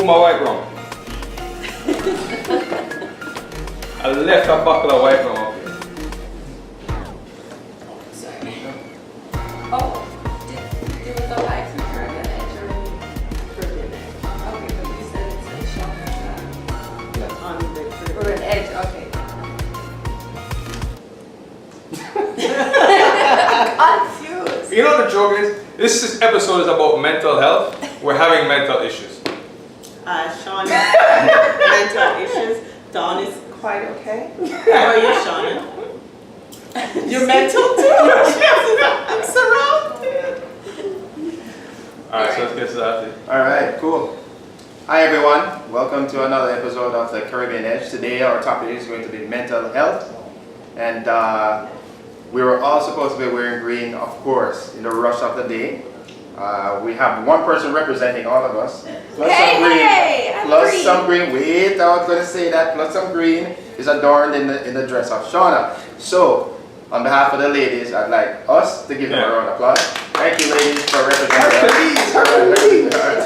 my white rum. I left a bottle of white rum up here. Sorry. Oh, did the lights and Caribbean Edge or Caribbean Edge? Okay, but you said it's a shop On the or an edge. Okay. Confused. You know what the joke is? This episode is about mental health. We're having mental issues. Sean, mental issues. Dawn is quite okay. How are you, Shauna? You're mental too? I'm surrounded. Alright, so let's get started. Alright, cool. Hi everyone, welcome to another episode of the Caribbean Edge. Today our topic is going to be mental health. And we were all supposed to be wearing green, of course, in the rush of the day. We have one person representing all of us. Plus some green. Plus some green. Wait, I was going to say that. Plus some green is adorned in the dress of Shauna. So, on behalf of the ladies, I'd like us to give them a round of applause. Thank you, ladies, for representing us.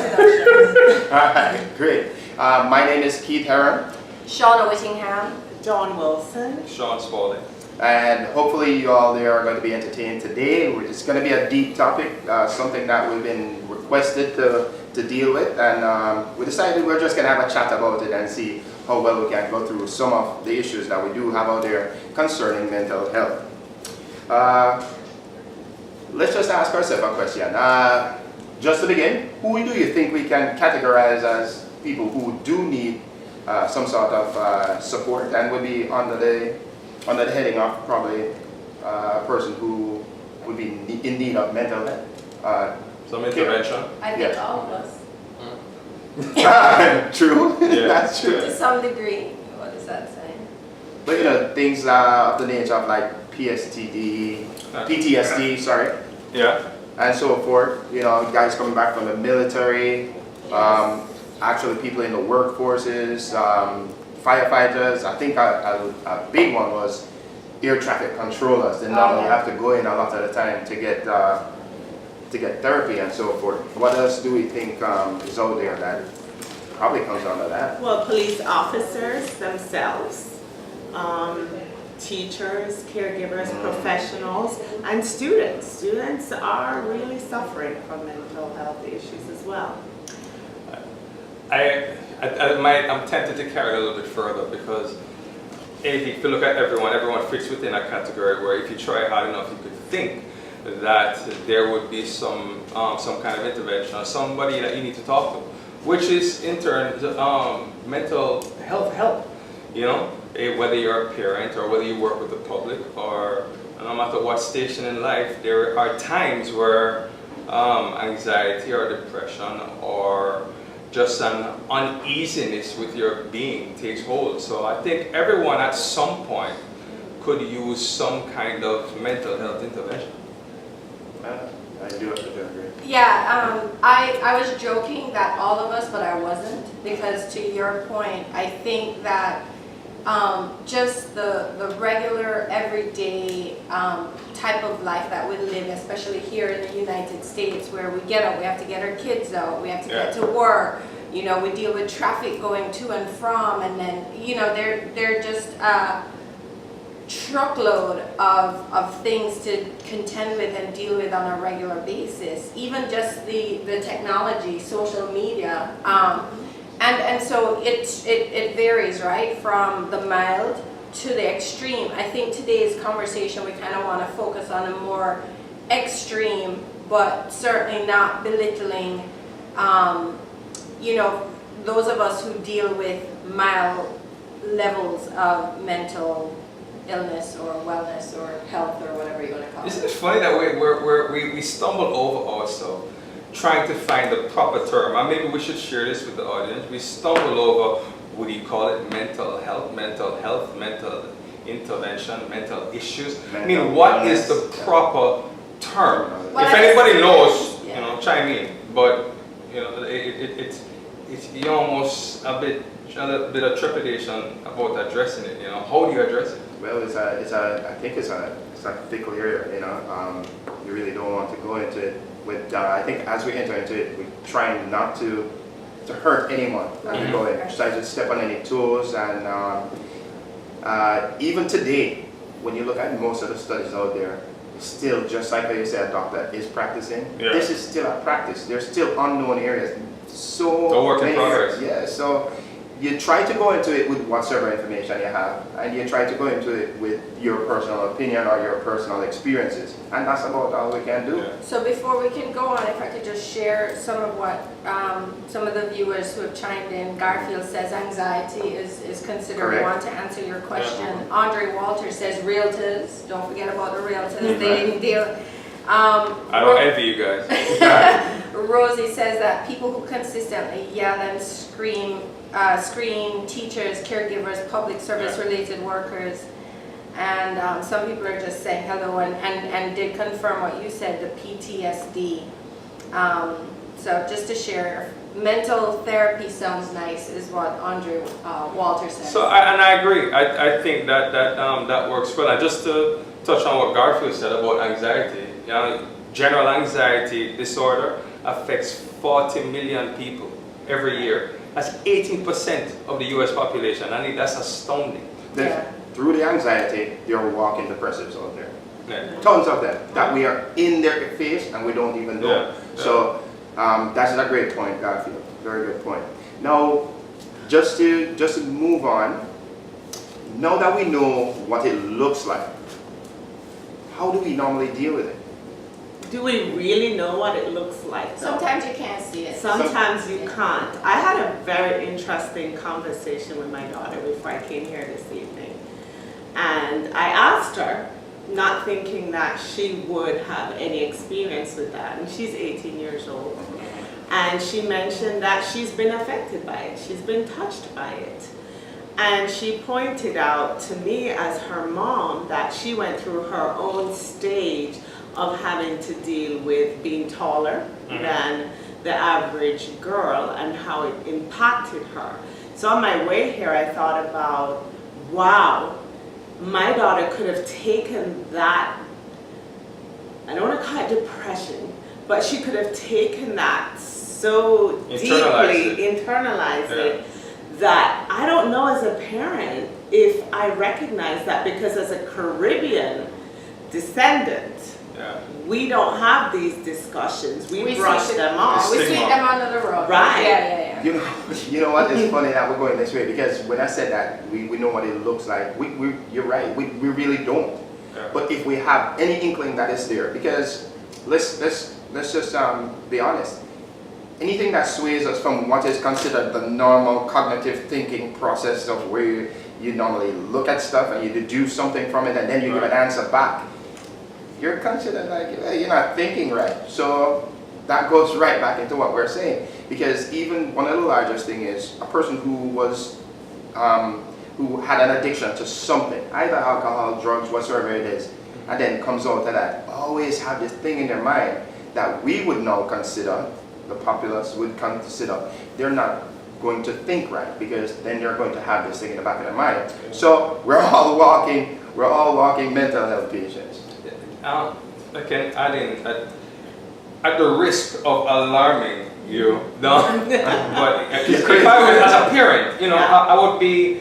Alright, great. My name is Keith Heron. Shauna Whittingham. Dawn Wilson. Sean Spalding. And hopefully you all there are going to be entertained today. It's going to be a deep topic, something that we've been requested to deal with. And we decided we're just going to have a chat about it and see how well we can go through some of the issues that we do have out there concerning mental health. Let's just ask ourselves a question. Just to begin, who do you think we can categorize as people who do need some sort of support and would be under the heading of probably a person who would be in need of mental health? Some intervention. I think all of us. True, Yeah. that's true. To some degree. What is that saying? But you know, things of the nature of like PTSD, sorry, Yeah. and so forth. You know, guys coming back from the military, actually people in the workforces, firefighters. I think a big one was air traffic controllers. They normally have to go in a lot of the time to get therapy and so forth. What else do we think is out there that probably comes under that? Well, police officers themselves, teachers, caregivers, professionals, and students. Students are really suffering from mental health issues as well. I'm tempted to carry it a little bit further because if you look at everyone fits within a category where if you try hard enough, you could think that there would be some kind of intervention or somebody that you need to talk to, which is in turn mental health help. You know, whether you're a parent or whether you work with the public or no matter what station in life, there are times where anxiety or depression or just an uneasiness with your being takes hold. So I think everyone at some point could use some kind of mental health intervention. I do have to agree. Yeah, I was joking that all of us, but I wasn't, because to your point, I think that just the regular, everyday type of life that we live, especially here in the United States, where we get up, we have to get our kids out, we have to get to work, you know, we deal with traffic going to and from, and then, you know, they're just a truckload of things to contend with and deal with on a regular basis. Even just the technology, social media, and so it varies, right, from the mild to the extreme. I think today's conversation we kind of want to focus on a more extreme, but certainly not belittling, you know, those of us who deal with mild levels of mental illness or wellness or health or whatever you want to call it. Isn't it funny that we stumble over ourselves trying to find the proper term? And maybe we should share this with the audience. We stumble over, would you call it mental health, mental intervention, mental issues? I mean, what is the proper term? Well, if anybody knows, yeah, you know, chime in. But you know, it's almost a bit of trepidation about addressing it. You know, how do you address it? Well, I think it's a fickle area. You know, you really don't want to go into it with. I think as we enter into it, we try not to to hurt anyone as you go in. Try to step on any toes, and even today, when you look at most of the studies out there, still, just like how you said, a doctor is practicing. Yeah. This is still a practice. There's still unknown areas. So A work in many progress. areas. Yeah. So you try to go into it with whatever information you have, and you try to go into it with your personal opinion or your personal experiences, and that's about all we can do. Yeah. So before we can go on, if I could just share some of what some of the viewers who have chimed in. Garfield says anxiety is considered Correct. one to answer your question. Andre Walters says realtors. Don't forget about the realtors. They didn't deal. I don't envy you guys. Rosie says that people who consistently yell and scream teachers, caregivers, public service related workers, and some people are just saying hello and did confirm what you said, the PTSD. So just to share, mental therapy sounds nice is what Andre Walter says. So I agree. I think that works well. And just to touch on what Garfield said about anxiety, general anxiety disorder affects 40 million people every year. That's 18% of the U.S. population. I think that's astounding. Through the anxiety, there are walking depressives out there. Yeah. Tons of them that we are in their face and we don't even know. Yeah. So that's a great point, Garfield. Very good point. Now, just to move on. Now that we know what it looks like, how do we normally deal with it? Do we really know what it looks like, though? Sometimes you can't see it. Sometimes you can't. I had a very interesting conversation with my daughter before I came here this evening. And I asked her, not thinking that she would have any experience with that, and she's 18 years old. And she mentioned that she's been affected by it. She's been touched by it. And she pointed out to me as her mom that she went through her own stage of having to deal with being taller than the average girl and how it impacted her. So on my way here, I thought about, wow, my daughter could have taken that, I don't want to call it depression, but she could have taken that so internalized it, that I don't know as a parent if I recognize that, because as a Caribbean descendant, we don't have these discussions. We brush them off. We sweep them under the rug. Right. Yeah. You know what? It's funny that we're going this way, because when I said that we know what it looks like, you're right. We really don't. Yeah. But if we have any inkling that it's there, because let's just be honest. Anything that sways us from what is considered the normal cognitive thinking process of where you normally look at stuff and you deduce something from it and then you give an answer back, you're considered like you're not thinking right. So that goes right back into what we're saying, because even one of the largest thing is a person who had an addiction to something, either alcohol, drugs, whatsoever it is, and then comes out of that, always have this thing in their mind that we would now consider, the populace would consider, they're not going to think right, because then they're going to have this thing in the back of their mind. So we're all walking mental health patients. I can add in, at the risk of alarming you, but if I was as a parent, I would be,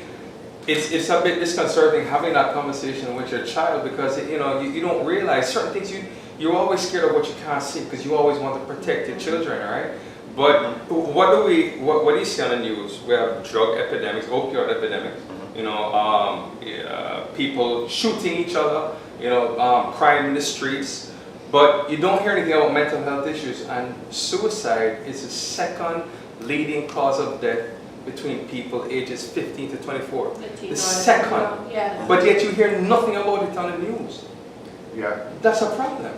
it's a bit disconcerting having that conversation with your child, because you don't realize certain things. You're always scared of what you can't see, because you always want to protect your children, right? But what do you see on the news? We have drug epidemics, opioid epidemics, people shooting each other, crime in the streets. But you don't hear anything about mental health issues, and suicide is the second leading cause of death between people ages 15 to 24. The second. Yeah. But yet you hear nothing about it on the news. Yeah. That's a problem.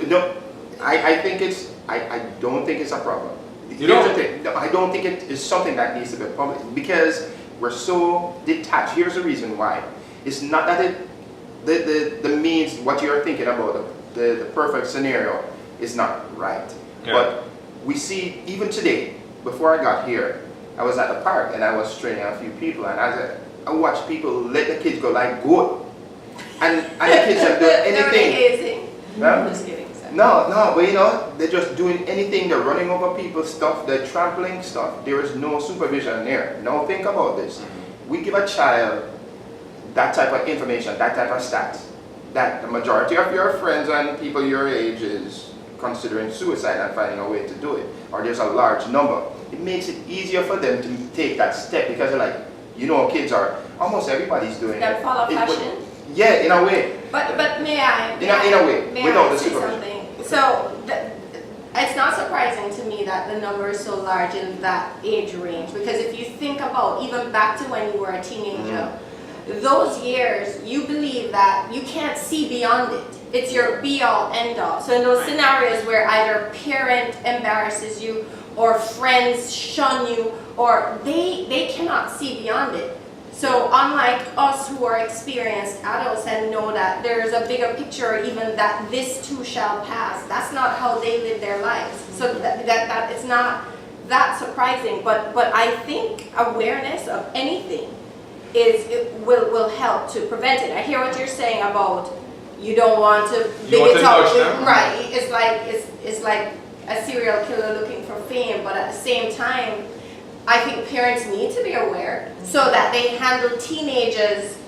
No, I think I don't think it's a problem. You don't? Here's the thing. No, I don't think it is something that needs to be public, because we're so detached. Here's the reason why. It's not that the means, what you're thinking about, the perfect scenario is not right. Yeah. But we see, even today, before I got here, I was at the park and I was training a few people, and I watched people let the kids go like goat. And the kids have done anything. They're amazing. Huh? Just kidding. Sorry. No, but you know, they're just doing anything. They're running over people's stuff. They're trampling stuff. There is no supervision there. Now think about this. We give a child that type of information, that type of stats, that the majority of your friends and people your age is considering suicide and finding a way to do it, or there's a large number. It makes it easier for them to take that step because they're like, you know, kids are, almost everybody's doing That it. follow fashion. Yeah, in a way. But may I? In a way, may without I the say supervision. something? So it's not surprising to me that the number is so large in that age range, because if you think about even back to when you were a teenager, those years you believe that you can't see beyond it. It's your be all end all. So in those scenarios where either parent embarrasses you or friends shun you, or they cannot see beyond it. So unlike us who are experienced adults and know that there's a bigger picture, or even that this too shall pass, that's not how they live their lives. So that it's not that surprising, but I think awareness of anything will help to prevent it. I hear what you're saying about you don't want to big want it to up. touch them? Right. It's like a serial killer looking for fame, but at the same time, I think parents need to be aware so that they handle teenagers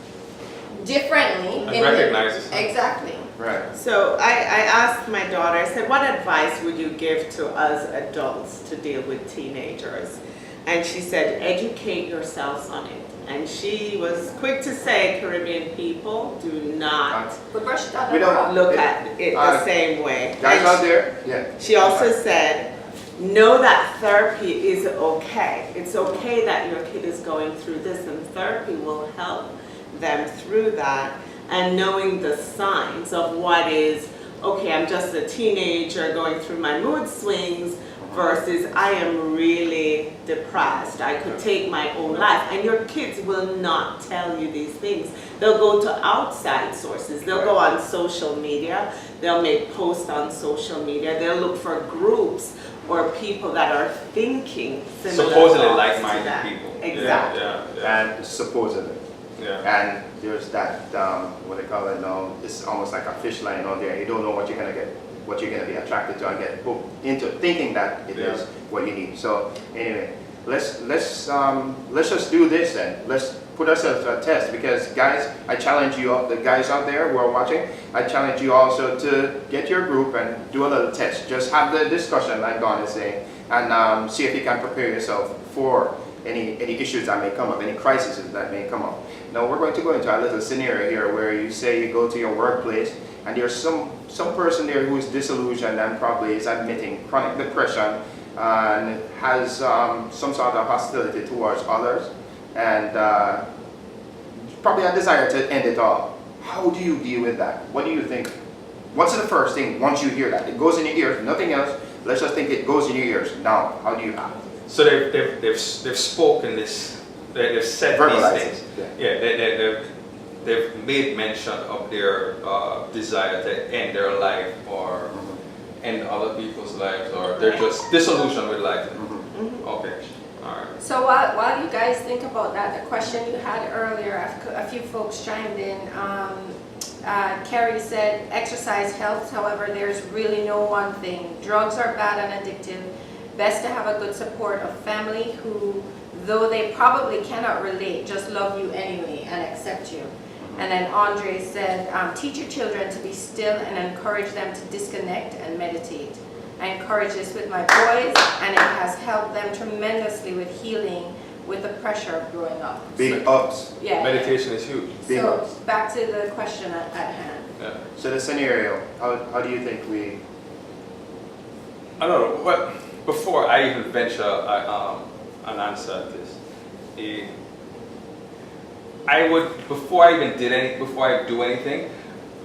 differently. And recognize it. Exactly. Right. So I asked my daughter, I said, what advice would you give to us adults to deal with teenagers? And she said, educate yourselves on it. And she was quick to say, Caribbean people do not We brush it under We the don't rug. look at it the same way. Guys And out there? Yeah. she also said, know that therapy is okay. It's okay that your kid is going through this, and therapy will help them through that. And knowing the signs of what is, okay, I'm just a teenager going through my mood swings, versus I am really depressed. I could take my own life. And your kids will not tell you these things. They'll go to outside sources. They'll go on social media. They'll make posts on social media. They'll look for groups or people that are thinking similar Supposedly thoughts like-minded to that. people. Exactly. Yeah. And supposedly. Yeah. And there's that, what they call it now, it's almost like a fish line out there. You don't know what you're going to get, what you're going to be attracted to and get hooked into thinking that it is what you need. So anyway, let's just do this then. Let's put ourselves to a test, because guys, I challenge you, the guys out there who are watching, I challenge you also to get your group and do a little test. Just have the discussion like Dawn is saying, and see if you can prepare yourself for any issues that may come up, any crises that may come up. Now we're going to go into a little scenario here where you say you go to your workplace and there's some person there who is disillusioned and probably is admitting chronic depression and has some sort of hostility towards others and probably a desire to end it all. How do you deal with that? What do you think? What's the first thing once you hear that? It goes in your ears, nothing else. Let's just think it goes in your ears. Now, how do you act? So they've spoken this, they've said Verbalize these things. it, Yeah, they've made mention of their desire to end their life or end other people's lives, or they're just disillusioned with life. Okay, all right. So while you guys think about that, the question you had earlier, a few folks chimed in. Carrie said, exercise helps, however, there's really no one thing. Drugs are bad and addictive. Best to have a good support of family who, though they probably cannot relate, just love you anyway and accept you. And then Andre said, teach your children to be still and encourage them to disconnect and meditate. I encourage this with my boys, and it has helped them tremendously with healing with the pressure of growing up. Big ups. Yeah. Meditation is huge. Big So ups. back to the question at hand. Yeah. So the scenario, how do you think we... I don't know. Well, before I even venture an answer at this, I would, before I do anything,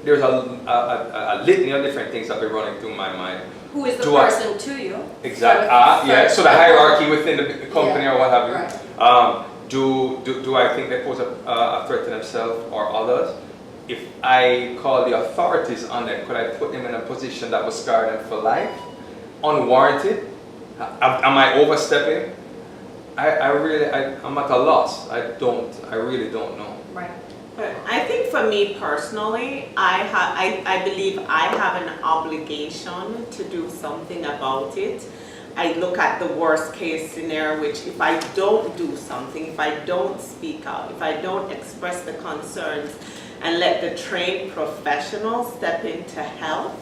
there's a litany of different things that be running through my mind. Who is the Do I- person to you? Exactly. So So the hierarchy within the company Yeah, or what have you. right. Do I think they pose a threat to themselves or others? If I call the authorities on them, could I put them in a position that will scar them for life? Unwarranted? Am I overstepping? I'm at a loss. I really don't know. Right. But I think for me personally, I believe I have an obligation to do something about it. I look at the worst case scenario, which if I don't do something, if I don't speak out, if I don't express the concerns and let the trained professionals step in to help,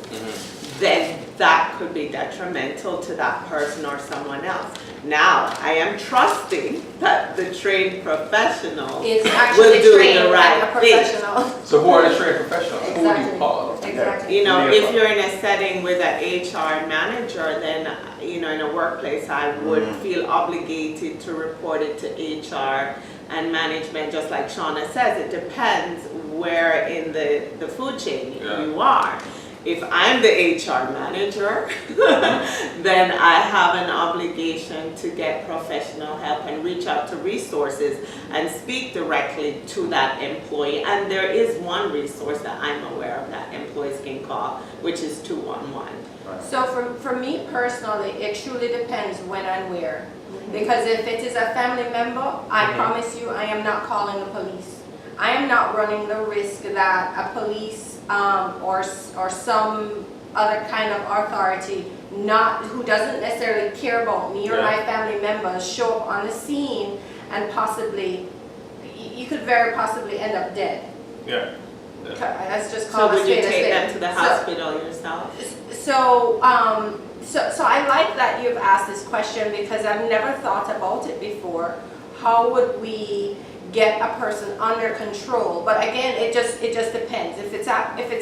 then that could be detrimental to that person or someone else. Now, I am trusting that the trained professional Is will actually do trained the like a right thing. professional. So who are the trained professionals? Who would you Exactly. call? Exactly. You know, Yeah. if you're in a setting with an HR manager, then, you know, in a workplace, I would feel obligated to report it to HR and management, just like Shauna says. It depends where in the food chain Yeah. you are. If I'm the HR manager, then I have an obligation to get professional help and reach out to resources and speak directly to that employee. And there is one resource that I'm aware of that employees can call, which is 211. So for me personally, it truly depends when and where. Because if it is a family member, I promise you, I am not calling the police. I am not running the risk that a police or some other kind of authority who doesn't necessarily care about me or Yeah. my family members show up on the scene and possibly, you could very possibly end up dead. Yeah. Let's just So call would a you spade a take spade. them to the hospital yourself? So I like that you've asked this question because I've never thought about it before. How would we get a person under control? But again, it just depends. If it's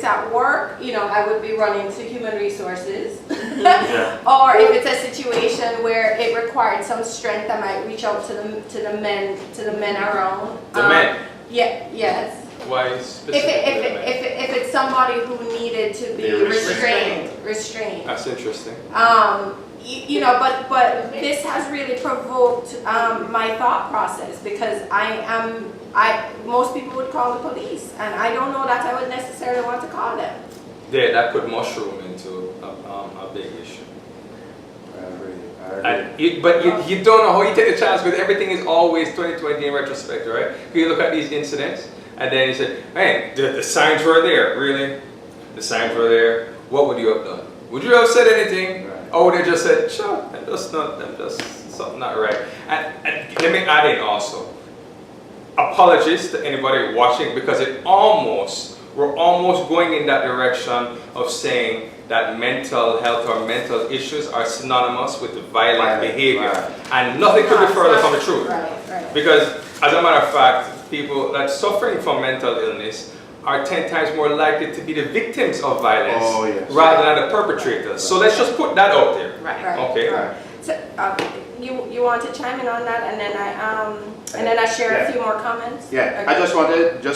at work, you know, I would be running to human resources. Yeah. Or if it's a situation where it required some strength, I might reach out to the men around. The men? Yeah. Yes. Why If specifically the men? if it's somebody who needed to be Be restrained. That's interesting. You know, but this has really provoked my thought process because most people would call the police, and I don't know that I would necessarily want to call them. Yeah, that could mushroom into a big issue. I agree. But you don't know how you take the chance because everything is always 2020 in retrospect, right? You look at these incidents and then you say, hey, the signs were there, really? The signs were there. What would you have done? Would you have said anything? Right. Or would they just said, sure, I'm just something not right. And let me add in also, apologies to anybody watching because we're almost going in that direction of saying that mental health or mental issues are synonymous with violent behavior. Right. And nothing could be further from the truth. Right. Because as a matter of fact, people that suffering from mental illness are 10 times more likely to be the victims of violence Oh, yes. rather than the perpetrators. So let's just put that out there. Right. Okay. Right. So you want to chime in on that, and then I share Yeah. a few more comments. Yeah, Okay. I just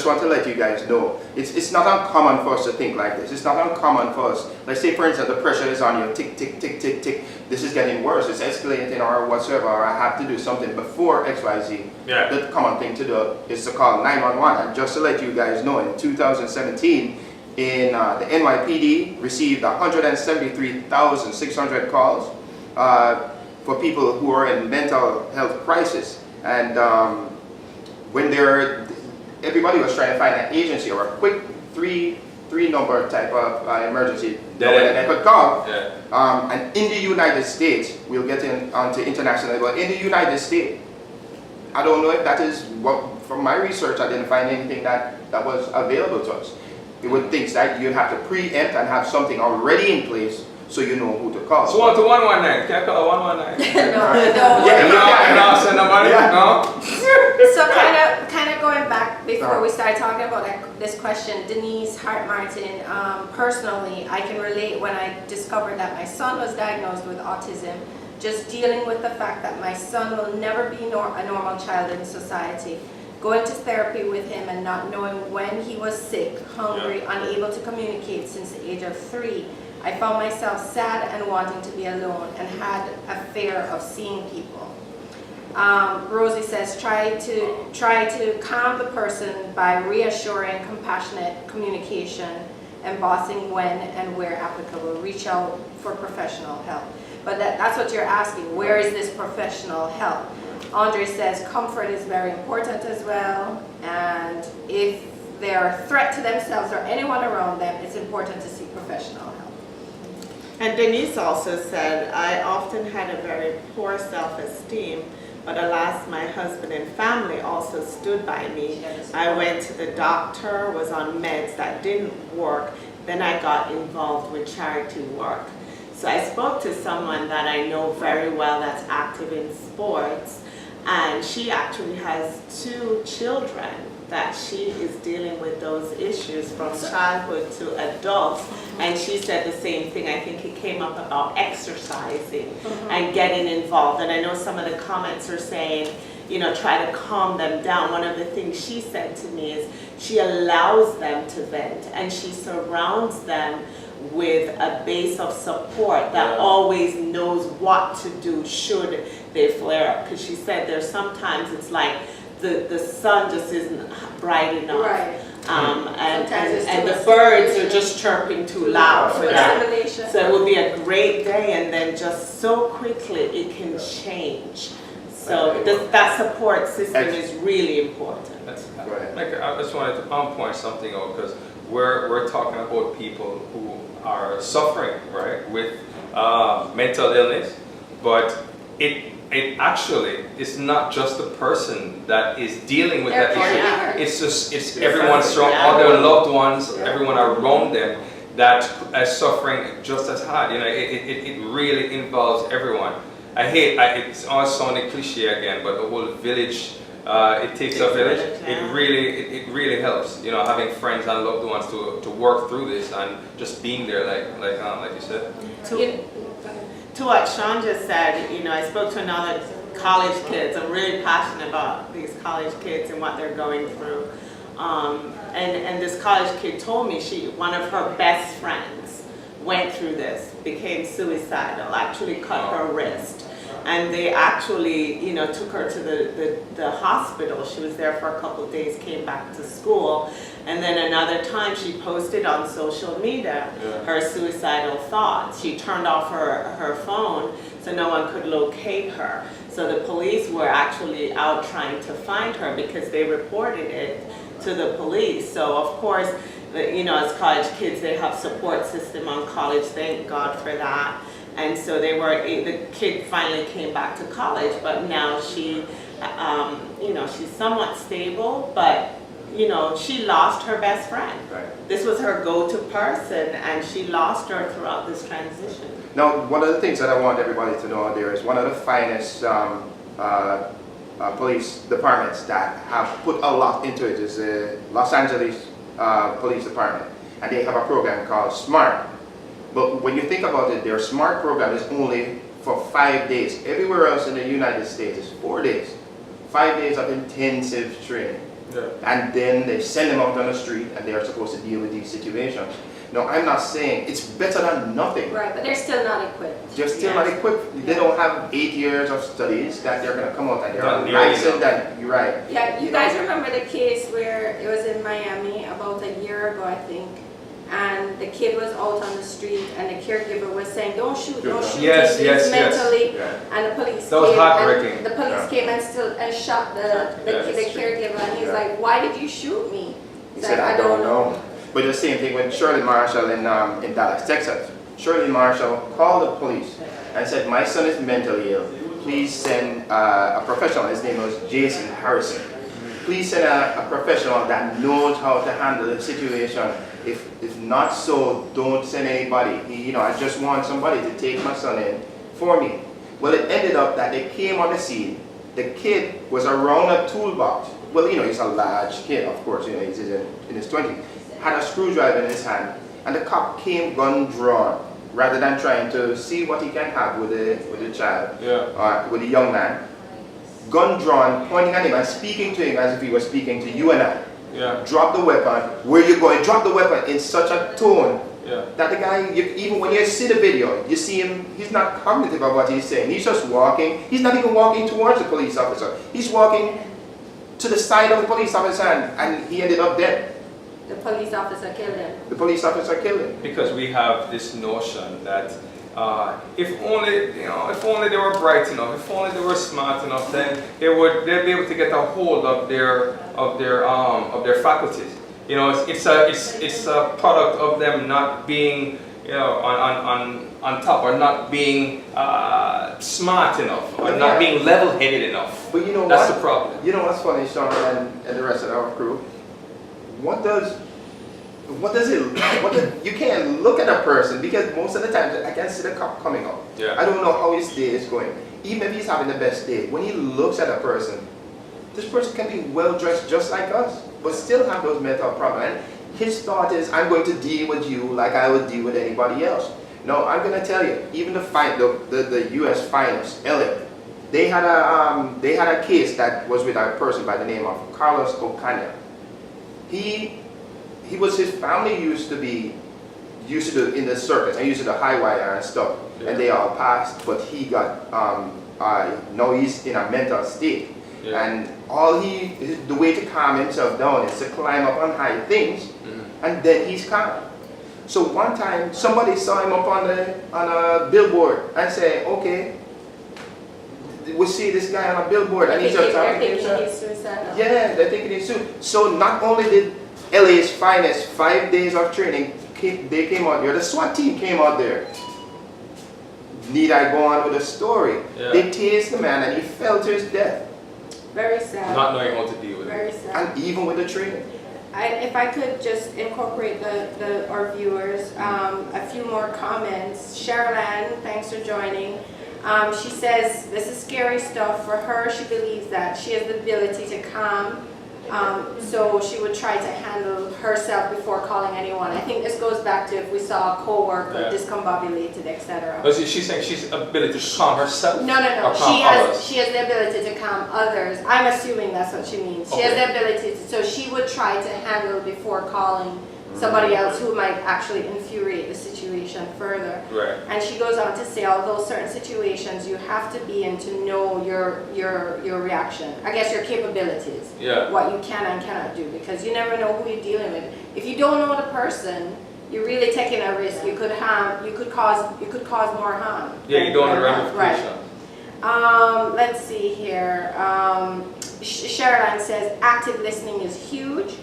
want to let you guys know, it's not uncommon for us to think like this. It's not uncommon for us. Let's say, for instance, the pressure is on you, tick, tick, tick, tick, tick. This is getting worse. It's escalating or whatsoever. Or I have to do something before XYZ. Yeah. The common thing to do is to call 911. And just to let you guys know, in 2017, the NYPD received 173,600 calls for people who are in mental health crisis. And when everybody was trying to find an agency or a quick three number type of emergency number that they could call. Yeah. And in the United States, we'll get onto international, but in the United States, I don't know if that is from my research, I didn't find anything that was available to us. You would think that you have to preempt and have something already in place so you know who to call. So on to 119. Can I call 119? No. No, send nobody? Yeah. No? So kind of going back before we start talking about this question, Denise Hart Martin, personally, I can relate when I discovered that my son was diagnosed with autism, just dealing with the fact that my son will never be a normal child in society. Going to therapy with him and not knowing when he was sick, hungry, unable to communicate since the age of 3, I found myself sad and wanting to be alone and had a fear of seeing people. Rosie says, try to calm the person by reassuring, compassionate communication, embossing when and where applicable. Reach out for professional help. But that's what you're asking. Where is this professional help? Andre says comfort is very important as well. And if they're a threat to themselves or anyone around them, it's important to seek professional help. And Denise also said, I often had a very poor self-esteem, but alas, my husband and family also stood by me. I went to the doctor, was on meds that didn't work, then I got involved with charity work. So I spoke to someone that I know very well that's active in sports, and she actually has 2 children that she is dealing with those issues from childhood to adults. And she said the same thing. I think it came up about exercising and getting involved. And I know some of the comments are saying, you know, try to calm them down. One of the things she said to me is she allows them to vent and she surrounds them with a base of support that always knows what to do should they flare up. Because she said there's sometimes it's like the sun just isn't bright enough. Right. And the birds are just chirping too loud for that. Stimulation. So it would be a great day and then just so quickly it can change. So that support system is really important. Go ahead. Like, I just wanted to point something out because we're talking about people who are suffering, right, with mental illness, but it actually is not just the person that is dealing with that issue. It's everyone, all their loved ones, everyone around them that is suffering just as hard. You know, it really involves everyone. It's all sounding cliche again, but the whole village. It takes a village. It really helps. You know, having friends and loved ones to work through this and just being there, like you said. To what Sean just said, you know, I spoke to another college kids. I'm really passionate about these college kids and what they're going through. And this college kid told me one of her best friends went through this, became suicidal, actually cut her wrist. And they actually, you know, took her to the hospital. She was there for a couple of days, came back to school. And then another time she posted on social media her suicidal thoughts. She turned off her phone so no one could locate her. So the police were actually out trying to find her because they reported it to the police. So of course, you know, as college kids, they have support system on college. Thank God for that. And so the kid finally came back to college, but now she, you know, she's somewhat stable, but, you know, she lost her best friend. Right. This was her go-to person, and she lost her throughout this transition. Now, one of the things that I want everybody to know there is one of the finest police departments that have put a lot into it is the Los Angeles Police Department, and they have a program called SMART. But when you think about it, their SMART program is only for 5 days. Everywhere else in the United States is 4 days. 5 days of intensive training. Yeah. And then they send them out on the street and they are supposed to deal with these situations. Now, I'm not saying it's better than nothing. Right, but they're still not equipped. They're still not equipped. They don't have 8 years of studies that they're going to come out and they're Not nearly licensed. And you're right. Yeah, you guys remember the case where it was in Miami about a year ago, I think, and the kid was out on the street and the caregiver was saying, don't shoot, Yes, he's mentally, Yeah. and the police That was came, heartbreaking. and the police came and shot the caregiver, and he's like, why did you shoot me? He He's said, like, I don't know. But the same thing with Shirley Marshall in Dallas, Texas. Shirley Marshall called the police and said, my son is mentally ill. Please send a professional. His name was Jason Harrison. Please send a professional that knows how to handle the situation. If not so, don't send anybody. You know, I just want somebody to take my son in for me. Well, it ended up that they came on the scene. The kid was around a toolbox. Well, you know, he's a large kid, of course. You know, he's in his 20s. Had a screwdriver in his hand, and the cop came gun drawn, rather than trying to see what he can have with the child, with the young man. Gun drawn, pointing at him and speaking to him as if he was speaking to you and I. Yeah. Drop the weapon. Where you going? Drop the weapon in such a tone that the guy, even when you see the video, you see him, he's not cognitive of what he's saying. He's just walking. He's not even walking towards the police officer. He's walking to the side of the police officer, and he ended up dead. The police officer killed him. The police officer killed him. Because we have this notion that if only they were bright enough, if only they were smart enough, then they'd be able to get a hold of their faculties. You know, it's a product of them not being, you know, on top, or not being smart enough, or not being level-headed enough. But you know That's what? the problem. You know what's funny, Sean, and the rest of our crew? What does you can't look at a person, because most of the time I can see the cop coming up. Yeah. I don't know how his day is going. Even if he's having the best day, when he looks at a person, this person can be well dressed just like us, but still have those mental problems. And his thought is, I'm going to deal with you like I would deal with anybody else. No, I'm going to tell you, even the U.S. finest, Elliot, they had a case that was with a person by the name of Carlos Ocaña. His family used to do in the circus and used to do high wire and stuff, and they all passed, but he got now he's in a mental state. Yeah. And the way to calm himself down is to climb up on high things, and then he's calm. So one time somebody saw him up on a billboard and say, okay, we see this guy on a billboard and he's just talking to himself. He's suicidal. Yeah, they're thinking he's suicidal. So not only did LA's finest 5 days of training, they came out there, the SWAT team came out there. Need I go on with the story? Yeah. They tased the man and he fell to his death. Very sad. Not knowing how to deal with it. Very sad. And even with the training. If I could just incorporate our viewers, a few more comments. Sherilyn, thanks for joining. She says, this is scary stuff. For her, she believes that she has the ability to calm, so she would try to handle herself before calling anyone. I think this goes back to if we saw a co-worker discombobulated, etc. But she's saying she's ability to calm herself? No. Or calm others? She has the ability to calm others. I'm assuming that's what she means. She has the ability to, so she would try to handle before calling somebody else who might actually infuriate the situation further. Right. And she goes on to say, although certain situations you have to be in to know your reaction, I guess your capabilities, what you can and cannot do, because you never know who you're dealing with. If you don't know the person, you're really taking a risk. You could cause more harm. Yeah, you don't want to ramification. Right. Let's see here. Sherilyn says active listening is huge.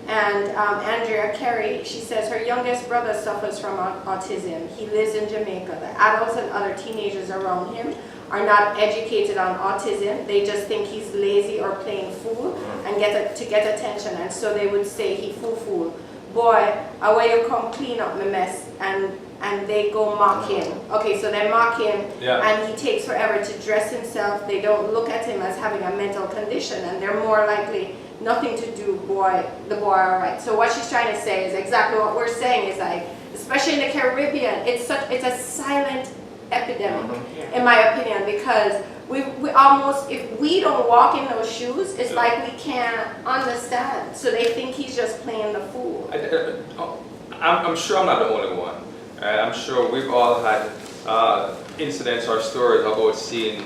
And Andrea Carey, she says her youngest brother suffers from autism. He lives in Jamaica. The adults and other teenagers around him are not educated on autism. They just think he's lazy or playing fool and to get attention. And so they would say he fool. Boy, away you come clean up my mess. And they go mock him. Okay, so they mock him, and he takes forever to dress himself. They don't look at him as having a mental condition, and they're more likely nothing to do, the boy, all right. So what she's trying to say is exactly what we're saying, is like, especially in the Caribbean, it's a silent epidemic, in my opinion, because we almost, if we don't walk in those shoes, it's like we can't understand. So they think he's just playing the fool. I'm sure I'm not the only one. I'm sure we've all had incidents or stories about seeing,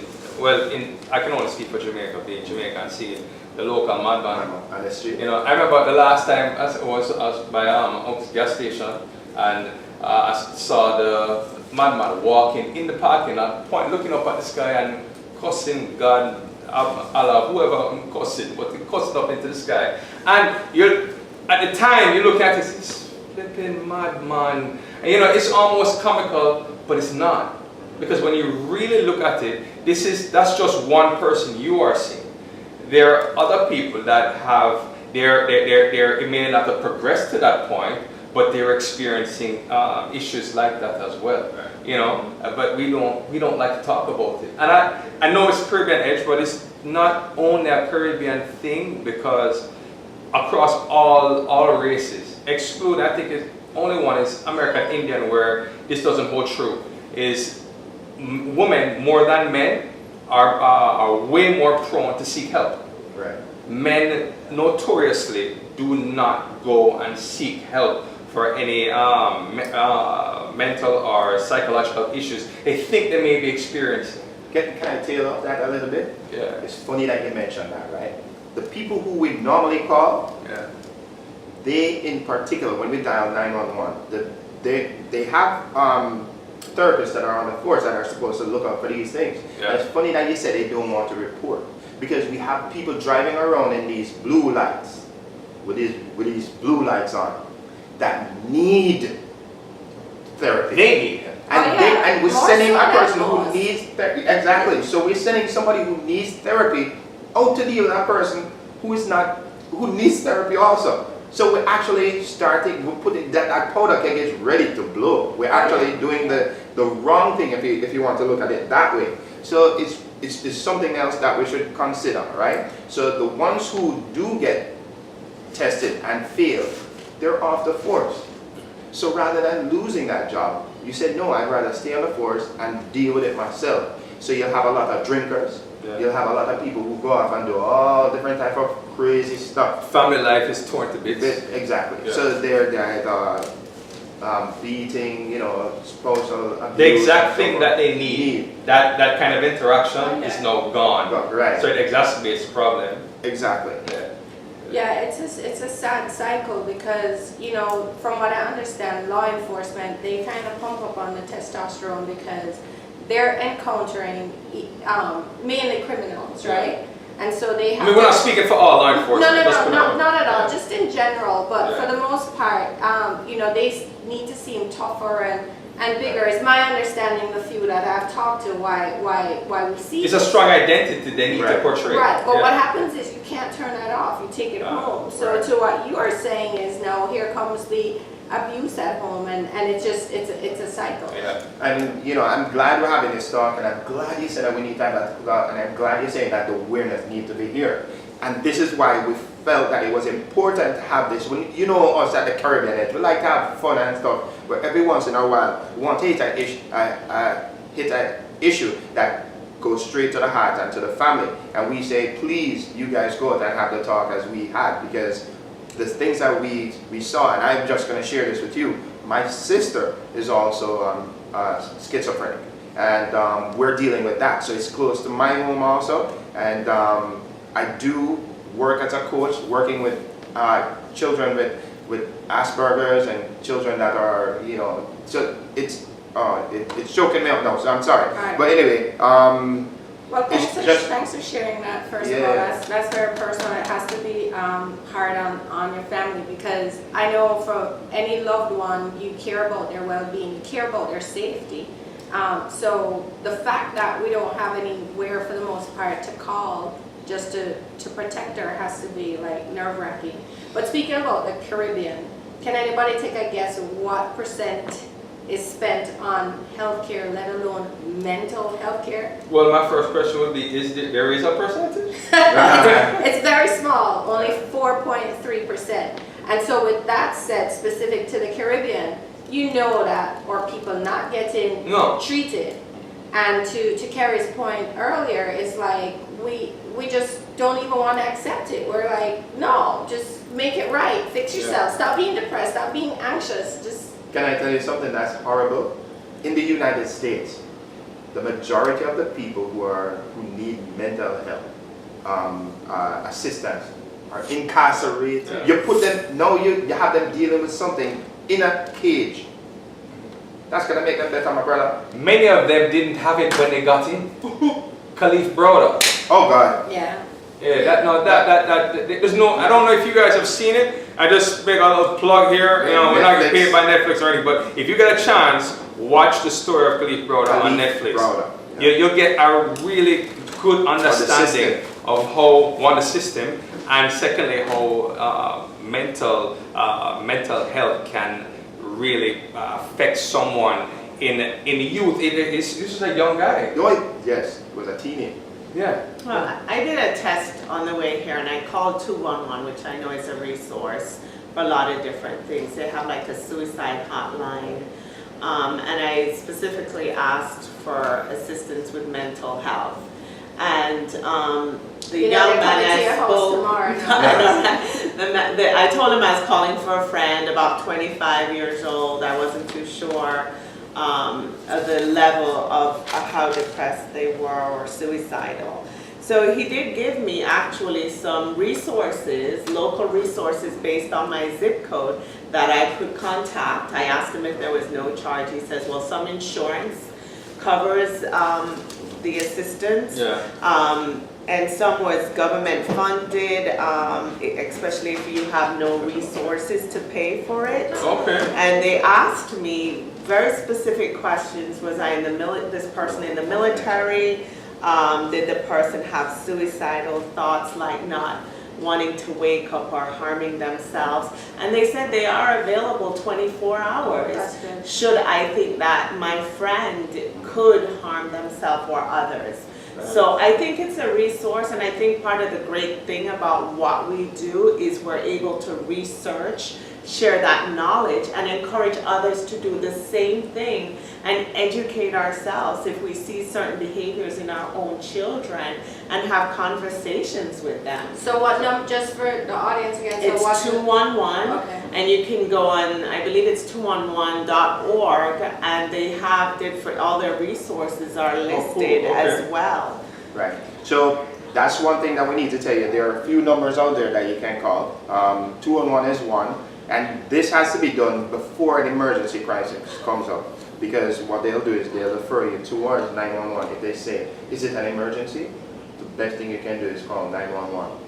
I can only speak for Jamaica, being Jamaica, and seeing the local madman on the street. You know, I remember the last time I was by Uncle's gas station, and I saw the madman walking in the parking lot, looking up at the sky and cussing God, Allah, whoever cussing, but he cussed up into the sky. And at the time you look at it, this flipping madman. And, you know, it's almost comical, but it's not, because when you really look at it, that's just one person you are seeing. There are other people that have it may not have progressed to that point, but they're experiencing issues like that as well. You know, but we don't like to talk about it. And I know it's Caribbean Edge, but it's not only a Caribbean thing, because across all races, exclude, I think it's only one is American Indian, where this doesn't hold true, is women more than men are way more prone to seek help. Right. Men notoriously do not go and seek help for any mental or psychological issues they think they may be experiencing. Can I tail off that a little bit? Yeah. It's funny that you mentioned that, right? The people who we normally call, they in particular, when we dial 911, they have therapists that are on the force that are supposed to look out for these things. Yeah. And it's funny that you said they don't want to report, because we have people driving around in these blue lights, with these blue lights on that need therapy. They need him. And we're more sending so a than person who most. needs therapy. Exactly. So we're sending somebody who needs therapy out to deal with that person who needs therapy also. So we're actually we're putting that powder keg is ready to blow. We're actually doing the wrong thing if you want to look at it that way. So it's something else that we should consider, right? So the ones who do get tested and fail, they're off the force. So rather than losing that job, you said, no, I'd rather stay on the force and deal with it myself. So you'll have a lot of drinkers. Yeah. You'll have a lot of people who go off and do all different type of crazy stuff. Family life is torn to bits. Exactly. Yeah. So they're beating, spousal abuse. The exact and so thing forth. that they need, that kind of interaction is now gone. Right. So it exacerbates the problem. Exactly. Yeah. Yeah, it's a sad cycle because, from what I understand, law enforcement, they kind of pump up on the testosterone because they're encountering mainly criminals, right? And so they have I mean, we're not speaking for all law enforcement. let's put it out. not at all, Yeah. just in general, but Yeah. for the most part, they need to seem tougher and bigger. It's my understanding, the few that I've talked to, why we see It's a strong identity they need to Right. portray. Right, but Yeah. what happens is you can't turn that off, you take it home. So right. to what you are saying is now here comes the abuse at home and it's a cycle. Yeah. And I'm glad we're having this talk, and I'm glad you said that we need to have that talk, and I'm glad you're saying that the awareness needs to be here. And this is why we felt that it was important to have this. When us at the Caribbean Edge, we like to have fun and stuff, but every once in a while we want to hit an issue that goes straight to the heart and to the family. And we say, please, you guys go out and have the talk as we had, because the things that we saw, and I'm just going to share this with you. My sister is also schizophrenic, and we're dealing with that. So it's close to my home also, and I do work as a coach, working with children with Asperger's and children that are, so it's choking me up now, so I'm sorry. Right. But anyway, Well, It's just- thanks for sharing that, first of Yeah. all, that's very personal, it has to be hard on your family, because I know for any loved one, you care about their well-being, you care about their safety. So the fact that we don't have anywhere for the most part to call just to protect her has to be like nerve-wracking. But speaking about the Caribbean, can anybody take a guess of what % is spent on healthcare, let alone mental healthcare? Well, my first question would be: there is a percentage? It's very small, only 4.3%. And so with that said, specific to the Caribbean, or people not getting No. treated. And to Carrie's point earlier, is like, we just don't even want to accept it. We're like, no, just make it right, fix yourself, stop being depressed, stop being anxious, just. Can I tell you something that's horrible? In the United States, the majority of the people who need mental health assistance are incarcerated. Yeah. You put them, you have them dealing with something in a cage. That's gonna make them better, my brother. Many of them didn't have it when they got in. Khalif Browder. Oh God. Yeah. Yeah, there's no, I don't know if you guys have seen it. I just make a little plug here. We're not getting paid by Netflix or anything, but if you get a chance, watch the story of Khalif Browder on Netflix. Browder. You'll get a really good understanding of how, one, the system, and secondly, how mental health can really affect someone in the youth. This is a young guy. Yes, it was a teenager. Yeah. Well, I did a test on the way here, and I called 211, which I know is a resource for a lot of different things. They have like a suicide hotline, and I specifically asked for assistance with mental health. And the young man I spoke, I told him I was calling for a friend, about 25 years old. I wasn't too sure of the level of how depressed they were or suicidal. So he did give me actually some resources, local resources based on my zip code that I could contact. I asked him if there was no charge. He says, well, some insurance covers the assistance. Yeah. and some was government funded, especially if you have no resources to pay for it. Okay. And they asked me very specific questions. Was I in the this person in the military? Did the person have suicidal thoughts, like not wanting to wake up or harming themselves? And they said they are available 24 hours. That's good. Should I think that my friend could harm themselves or others. So I think it's a resource, and I think part of the great thing about what we do is we're able to research, share that knowledge, and encourage others to do the same thing and educate ourselves if we see certain behaviors in our own children and have conversations with them. So what just for the audience again, so It's what? 211, Okay. and you can go on, I believe it's 211.org, and they have different, all their resources are listed okay. as well. Right. So that's one thing that we need to tell you. There are a few numbers out there that you can call. 211 is one, and this has to be done before an emergency crisis comes up, because what they'll do is they'll refer you towards 911. If they say, is it an emergency? The best thing you can do is call 911.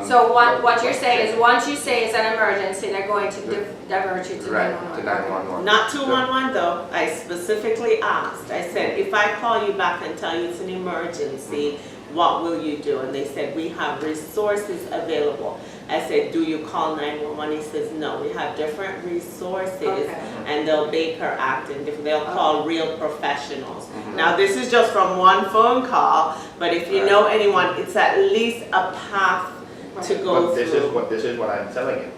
So what you're saying is once you say it's an emergency, they're going to divert you to Right, 911. to 911. Not 211 though, I specifically asked, I said, if I call you back and tell you it's an emergency, what will you do? And they said, we have resources available. I said, do you call 911? He says, no, we have different resources, Okay. and they'll Baker Act and different, they'll call real professionals. Mhm. Now this is just from one phone call, but if you Right. know anyone, it's at least a path to go But through. this is what I'm telling you.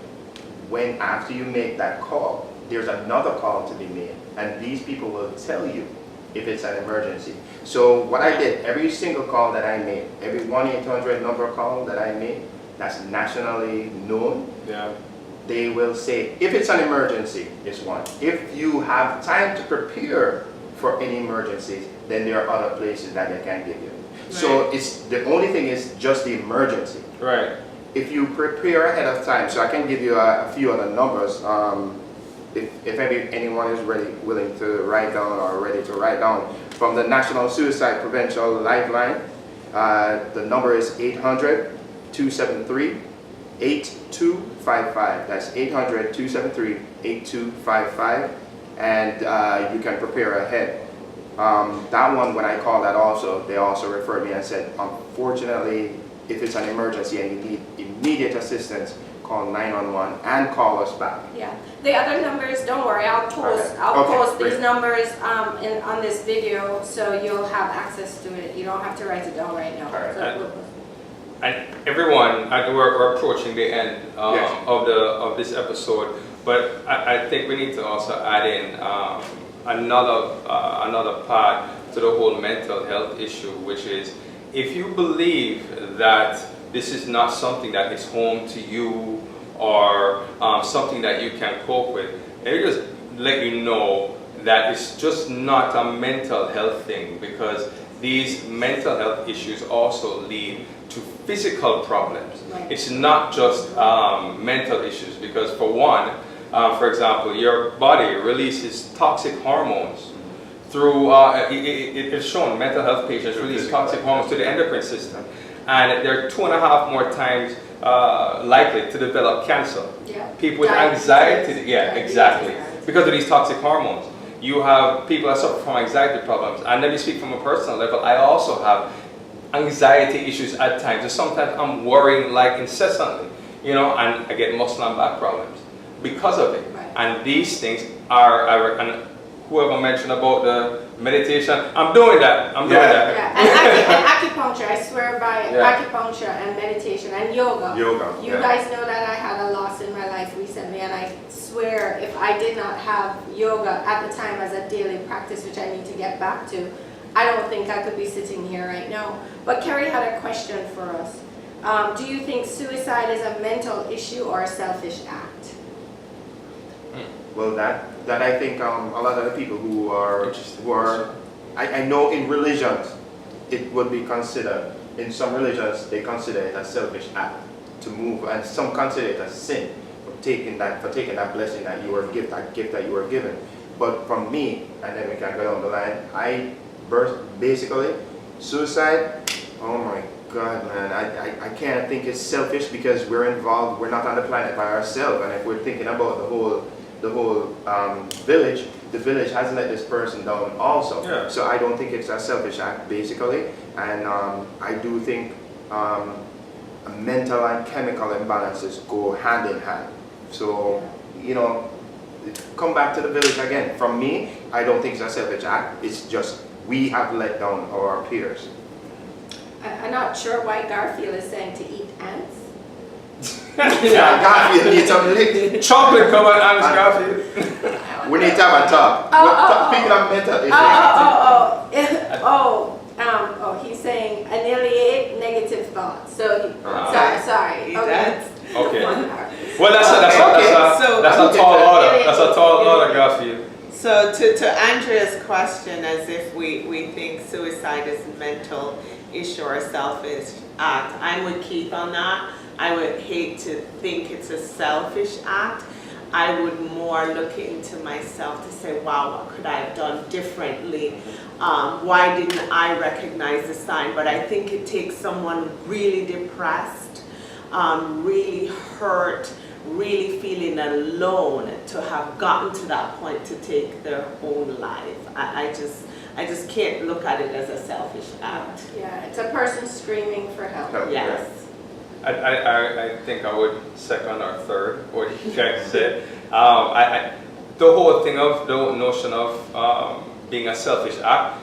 When after you make that call, there's another call to be made, and these people will tell you if it's an emergency. So what I did, every single call that I made, every 1-800 number call that I made, that's nationally known, Yeah. they will say, if it's an emergency, it's one. If you have time to prepare for any emergencies, then there are other places that they can give you. So it's the only thing is just the emergency. Right. If you prepare ahead of time, so I can give you a few other numbers. If anyone is willing to write down or ready to write down, from the National Suicide Prevention Lifeline, the number is 800-273-8255. That's 800-273-8255, and you can prepare ahead. That one, when I called that also, they also referred me and said, unfortunately, if it's an emergency and you need immediate assistance, call 911 and call us back. Yeah, the other numbers, don't worry, I'll post, Okay. I'll Okay, post great. these numbers on this video, so you'll have access to it. You don't have to write it down right now. All right. So And everyone, we're approaching the end Yes. of this episode, but I think we need to also add in another part to the whole mental health issue, which is if you believe that this is not something that is home to you or something that you can cope with, let me just let you know that it's just not a mental health thing, because these mental health issues also lead to physical problems. Right. It's not just mental issues, because for one, for example, your body releases toxic hormones through, it's shown mental health patients release toxic hormones to the endocrine system, and they're 2.5 more times likely to develop cancer. Yeah. People with Diabetes. anxiety, yeah, Diabetes. exactly, because of these toxic hormones. You have people that suffer from anxiety problems, and let me speak from a personal level. I also have anxiety issues at times, and sometimes I'm worrying like incessantly, you know, and I get muscle and back problems because of it. Right. And these things are, and whoever mentioned about the meditation, I'm doing that. I'm doing that. Yeah, and acupuncture, I swear by Yeah. acupuncture and meditation and yoga. Yoga. You yeah. guys know that I had a loss in my life recently, and I swear if I did not have yoga at the time as a daily practice, which I need to get back to, I don't think I could be sitting here right now. But Kerry had a question for us. Do you think suicide is a mental issue or a selfish act? Well, that I think a lot of the people who are Interesting. I know in religions it would be considered, in some religions they consider it a selfish act to move, and some consider it a sin for taking that blessing that you were given, that gift that you were given. But from me, and then we can go down the line, basically suicide, oh my God, man, I can't think it's selfish because we're involved. We're not on the planet by ourselves, and if we're thinking about the whole village, the village has let this person down also. Yeah. So I don't think it's a selfish act, basically, and I do think mental and chemical imbalances go hand in hand. So, you know, come back to the village again. From me, I don't think it's a selfish act. It's just we have let down our peers. I'm not sure why Garfield is saying to eat ants. Yeah, Garfield needs some lick. Chocolate come on, Alex Garfield. We need to have a talk. Speaking of mental issues. He's saying annihilate negative thoughts. So, sorry. Eat Okay. ants. Okay. Well, that's a tall order. That's a tall order, Garfield. So to Andrea's question, as if we think suicide is a mental issue or a selfish act, I'm with Keith on that. I would hate to think it's a selfish act. I would more look into myself to say, wow, what could I have done differently? Why didn't I recognize the sign? But I think it takes someone really depressed, really hurt, really feeling alone to have gotten to that point to take their own life. I just can't look at it as a selfish act. Yeah, it's a person screaming for help. Yes. I think I would second or third what you guys said. The whole thing of the whole notion of being a selfish act,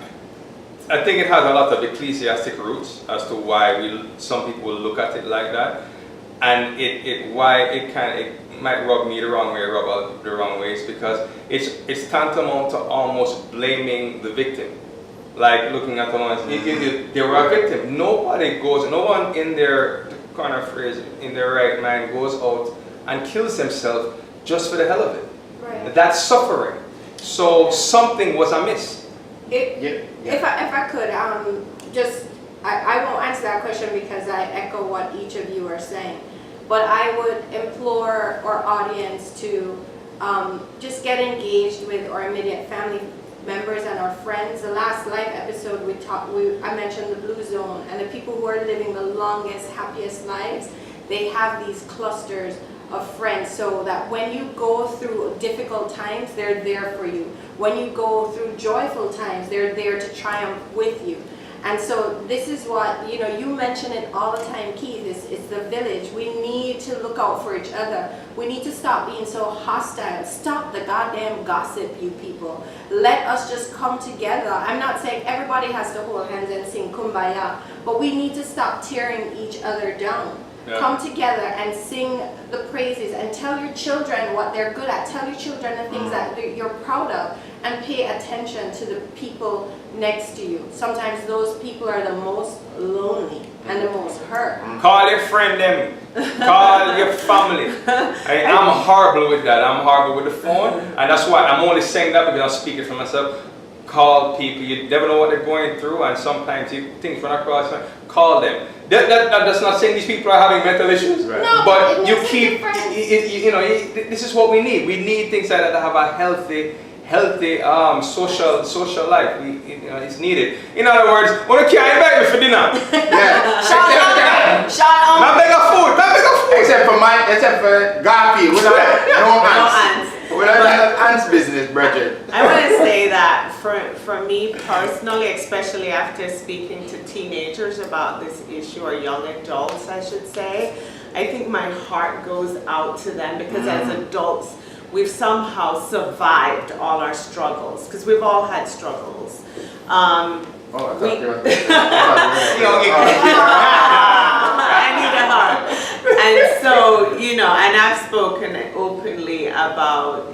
I think it has a lot of ecclesiastic roots as to why some people look at it like that, and it might rub me the wrong way, rub out the wrong ways, because it's tantamount to almost blaming the victim. Like looking at the ones, they were a victim. No one in their kind of phrase, in their right mind goes out and kills himself just for the hell of it. Right. That's suffering. So something was amiss. If I could, I won't answer that question because I echo what each of you are saying. But I would implore our audience to just get engaged with our immediate family members and our friends. The last live episode I mentioned the blue zone, and the people who are living the longest, happiest lives, they have these clusters of friends, so that when you go through difficult times, they're there for you. When you go through joyful times, they're there to triumph with you. And so this is what, you mention it all the time, Keith, it's the village. We need to look out for each other. We need to stop being so hostile. Stop the goddamn gossip, you people. Let us just come together. I'm not saying everybody has to hold hands and sing Kumbaya, but we need to stop tearing each other down. Yeah. Come together and sing the praises and tell your children what they're good at. Tell your children the things that you're proud of, and pay attention to the people next to you. Sometimes those people are the most lonely and the most hurt. Call your friend them. Call your family. I'm horrible with that. I'm horrible with the phone, and that's why I'm only saying that because I'm speaking for myself. Call people. You never know what they're going through, and sometimes you think from across. Call them. That's not saying these people are having mental issues, right. No, but you keep. This is what we need. We need things like that to have a healthy social life. It's needed. In other words, when you can't beg me for dinner. Yeah. Shut up. Not beg of food. Except for Garfield. We're not ants business, Bridget. I want to say that for me personally, especially after speaking to teenagers about this issue, or young adults, I should say, I think my heart goes out to them because as adults, we've somehow survived all our struggles, because we've all had struggles. I need a hug. And so, and I've spoken openly about,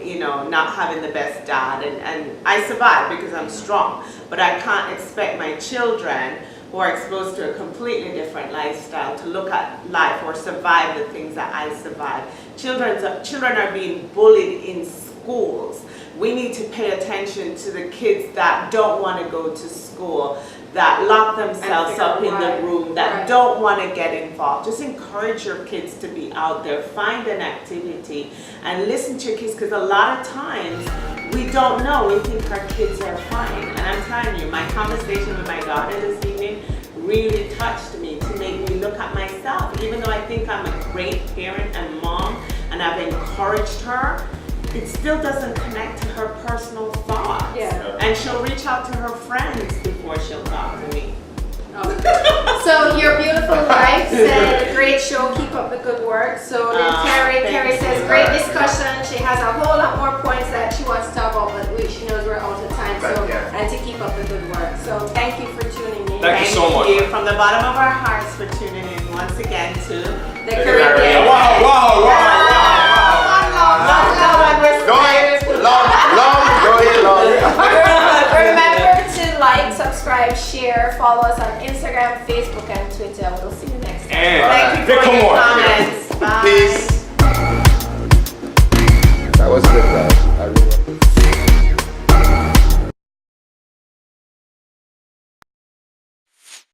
not having the best dad, and I survived because I'm strong, but I can't expect my children who are exposed to a completely different lifestyle to look at life or survive the things that I survived. Children are being bullied in schools. We need to pay attention to the kids that don't want to go to school, that lock themselves up in the room, that don't want to get involved. Just encourage your kids to be out there, find an activity, and listen to your kids, because a lot of times we don't know. We think our kids are fine. And I'm telling you, my conversation with my daughter this evening really touched me to make at myself. Even though I think I'm a great parent and mom and I've encouraged her, it still doesn't connect to her personal thoughts. Yeah. And she'll reach out to her friends before she'll talk to me. So Your Beautiful Life said, great show, keep up the good work. So then Carrie thank says, you. great discussion. She has a whole lot more points that she wants to talk about, but she knows we're out of time. So, Right, yeah. and to keep up the good work. So thank you for tuning in. Thank you so much. Thank you from the bottom of our hearts for tuning in once again to The Caribbean. Wow, wow, wow, wow. Love, love, and respect. Remember to like, subscribe, share, follow us on Instagram, Facebook, and Twitter. We'll see you next time. And Thank you for Vic your Moore. comments. Bye. Peace.